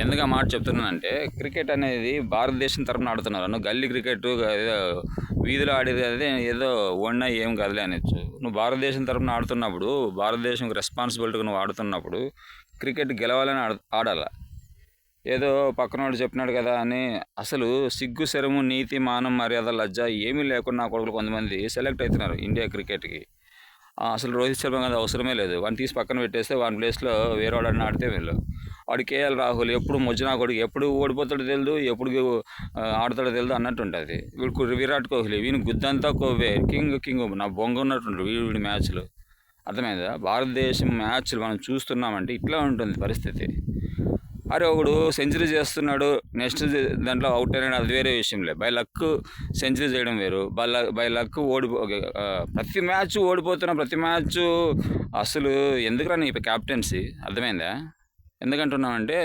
ఎందుకు ఆ మాట చెప్తున్నానంటే, క్రికెట్ అనేది భారతదేశం తరపున ఆడుతున్నారు. నువ్వు గల్లీ క్రికెట్ ఏదో వీధిలో ఆడేది అదే ఏదో ఓడినా ఏం కాదులే అనొచ్చు. నువ్వు భారతదేశం తరపున ఆడుతున్నప్పుడు, భారతదేశంకి రెస్పాన్సిబిలిటీగా నువ్వు ఆడుతున్నప్పుడు, క్రికెట్ గెలవాలని ఆడాల. ఏదో పక్కనోడు చెప్పినాడు కదా అని అసలు సిగ్గు, శరము, నీతి, మానం, మర్యాద, లజ్జ ఏమీ లేకుండా నా కొడుకులు కొంతమంది సెలెక్ట్ అవుతున్నారు ఇండియా క్రికెట్‌కి. అసలు రోహిత్ శర్మ గాని అవసరమే లేదు. వాడిని తీసి పక్కన పెట్టేస్తే వాని ప్లేస్‌లో వేరేవాడన్నా ఆడితే వీళ్ళు. వాడు కేఎల్ రాహుల్ ఎప్పుడు మొజ్జునా కొడుకు. ఎప్పుడు ఓడిపోతాడో తెలీదు. ఎప్పుడు ఆడతాడో తెలీదు అన్నట్టుంటది. వీడు విరాట్ కోహ్లీ. వీని గుద్దంతా కొవ్వే. కింగ్ నా బొంగ ఉన్నట్టుంటాడు వీడి మ్యాచ్‌లు. అర్థమైందా? భారతదేశం మ్యాచ్‌లు మనం చూస్తున్నామంటే ఇట్లా ఉంటుంది పరిస్థితి. అరే ఒకడు సెంచరీ చేస్తున్నాడు, నెక్స్ట్ దాంట్లో అవుట్ అయినాడు, అది వేరే విషయంలే. బై లక్ సెంచరీ చేయడం వేరు. బై లక్ ప్రతి మ్యాచ్ ఓడిపోతున్న ప్రతి మ్యాచ్ అసలు ఎందుకురా నీ క్యాప్టెన్సీ? అర్థమైందా? ఎందుకంటున్నామంటే